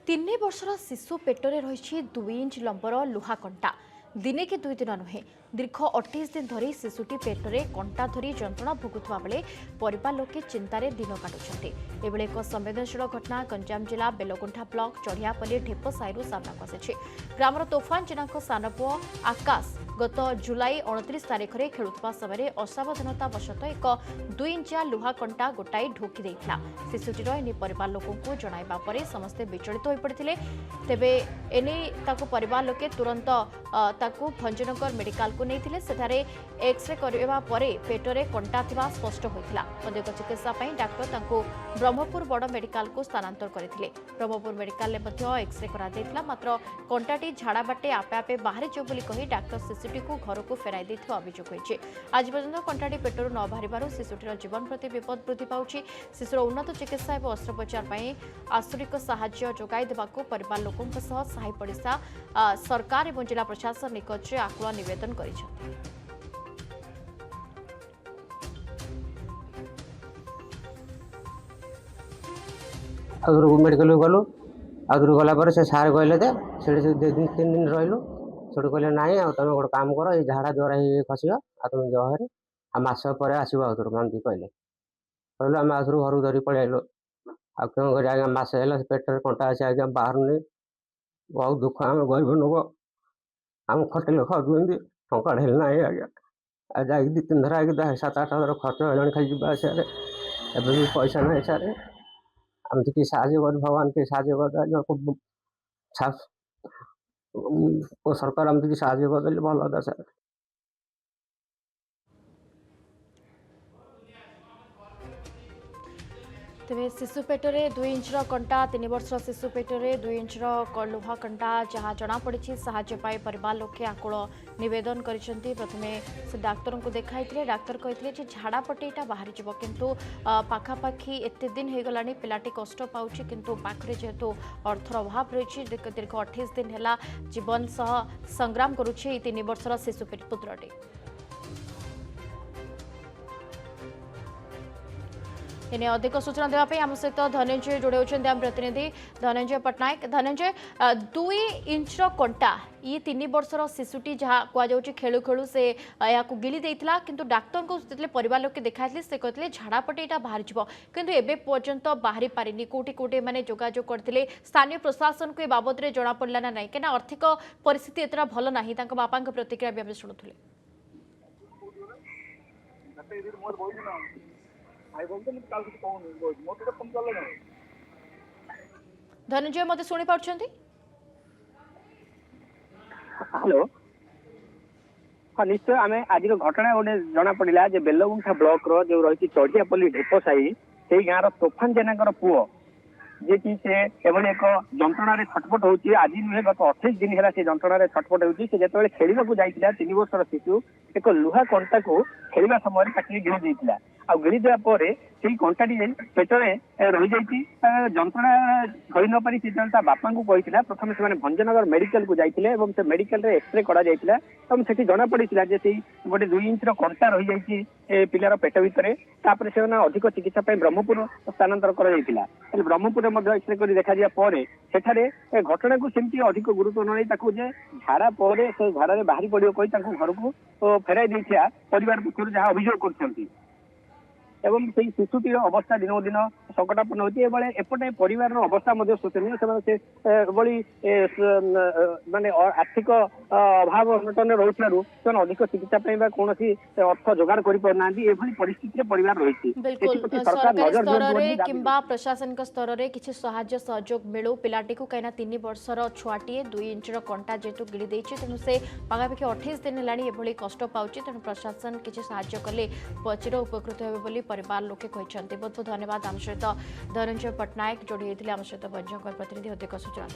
तीन वर्षर शिशु पेटरे रही 2 इंच लंबर लुहा कंटा दिने के 2 दिन नुहे दीर्घ 28 दिन धरी शिशुटी पेटरे कंटा धरी जंत्रणा भोगुवा बेले परिवार लोके चिंतार दिन काटुंट एभली एक संवेदनशील घटना गंजाम जिला बेलगुंठा ब्लॉक चढ़ियापल्ली ढेपसाई सामना आसी ग्रामर तोफान जेना सान पुओ आकाश गत जुलाई 29 तारिख में खेलुवा समय असावधानता वशत एक 2 इंचिया लुहा कंटा गोटाई ढोकी देता शिशुटीर एने परिवार लोक जणाइबा परे समस्ते विचलित हो पड़ते तेबे एने परिवार लोके तुरंत ताकू भंजनगर मेडिकल को नहीं सेठारे एक्सरे करबा परे पेटरे कंटा थिबा स्पष्ट होइतिला अधिक चिकित्सा पई डाक्टर ताकू ब्रह्मपुर बड़ मेडिकल को स्थानांतर करथिले ब्रह्मपुर मेडिकल ले मध्य एक्सरे करा देथिला मात्र कंटाटी झाड़ा बाटे आपे आपे बाहर जो बोली कही डाक्टर शिशुटी को घर को फेराई देथिबा अभियोग होइछि आज पर्यंत कंटाटी पेटरु न बाहरिबारु शिशुटीर जीवन प्रति विपद वृद्धि पाउछि शिशुर उन्नत चिकित्सा एवं अस्त्रोपचार पई आसुरिक सहाय्य जोगाई देबाको परिवार लोकंक सह साही पड़िसा सरकार एवं जिला प्रशासन निकटरे आकुल निवेदन करिछथि। आगु मेडिकल गलु आगु गला से सार कहले से 2-3 दिन रही सेठू कहले ना तुम गोटे काम कर ये झाड़ा द्वारा ही खस तुम जहर आस पर आसो आउर मंदी कहले कहलु आम आउर घर धरी पलि आइलु आ क्यों कर आज्ञा मसे है पेट कंटा अच्छे आज्ञा बाहर नहीं बहुत दुख आम गरीब लोक आम खटिल खाऊँ टंका ढेल ना आज्ञा आ जा 2-3 थर आगे 7-8 हजार खर्च है खाली जा आसारे एवं पैसा ना सारे आम कि साहय कर भगवान के साहय कर सरकार आमको साहय करदे भल था सर। तेज शिशु पेटरे 2 इंच कंटा 3 वर्षर शिशु पेटरे 2 इंच लुहा कंटा जहाँ जनापड़ी साहाय्य पाई परिवार लोके आकुल नवेदन करते प्रथमे से डाक्तर को देखाई डाक्तर कहते झाड़ा पटेटा बाहरी जीव किंतु पाखापाखि एत दिन हो गला पिलाटी कष्ट पाऊँच किंतु पाखे जेहेतु अर्थर अभाव रही दीर्घ 28 दिन है जीवन सह संग्राम करुच्छे 3 वर्षर शिशु पुत्रटी इन्हें अधिक सूचना देवाई आम सहित धनंजय जोड़े होती आम प्रतिनिधि धनंजय पट्टनायक धनंजय 2 इंच कंटा ये 3 वर्षर शिशुटी जहाँ कहुँ खेलु खेलु से या गिली देता किंतु डाक्तर को परिवार लोक देखाई से कहते झाड़ापटे यहाँ बाहरी जीव किंतु एबे पर्यंत बाहरी पारिनी कोटी कोटी मैंने जोगाजोग करते स्थानीय प्रशासन को बाबद में जना पड़ा ना ना कहीं आर्थिक परिस्थिति एतरा भल ना बापा प्रतिक्रिया भी आम शुणुले धनंजय मत शुणी पार्टी हेलो हाँ निश्चय आम आज घटना गोटे जना पड़ा बेलगुंठा ब्लॉक जो रही चढ़ियापल्ली ढेपसाई से गाँव तोफान जेना पुओ जे कि से एभली एक जंत्रणा छटपट होची आज नुहे गत 28 दिन है से जंत्रणा छटपट होची से जेते खेलने को जाइतिला 3 वर्षर शिशु एक लुहा कंटा को खेलवा समय पाटी गिरी देइतिला आ गिरी देवा परे से कंटाटी पेटरे रही जाइति जंत्रणा सही न पारी से बापा को कहितिला प्रथम से भंजनगर मेडिकल को जाइतिले एवं से मेडिकल रे एक्सरे करा जाइतिला एवं सेठी जना पड़ितिला जे से गोटे 2 इंच कंटा रही जाइति पिलार पेट भितर तापर से अधिक चिकित्सा पई ब्रह्मपुर स्थानांतर करा जाइतिला ब्रह्मपुर एक्सरे कर देखा पर सेठारे घटना को सेमती अधिक गुरुत्व न नहीं जे झाड़ा पर से झाड़ा बाहरी पड़ो कही घर को फेराई देथिया परिवार पक्षर जहाँ अभियोग कर एवं से शिशुटीर अवस्था दिनक दिन संकटापन्न होती एपटे परिवार अवस्था शोचनीय से माने आर्थिक अभाव अनटन रोकू अधिक चिकित्सा कौन अर्थ जोगाड़ करना परिस्थिति परिवार रही प्रशासन स्तर में किसी साहाय्य सहयोग मिलू पिलाटी को कहीं 3 वर्षर छुआटीए 2 इंच कंटा जेहेतु गिड़ी देती तेणु से पाखापाखि 28 दिन है कष्ट पाँच तेणु प्रशासन किसी साहाय्य कले चिर उपकृत हो परिवार लोके कहते बहुत बहुत धन्यवाद आम सहित धनंजय पट्टनायक जोड़ी आम सहित भंजनगर प्रतिनिधि अधिक सूचना।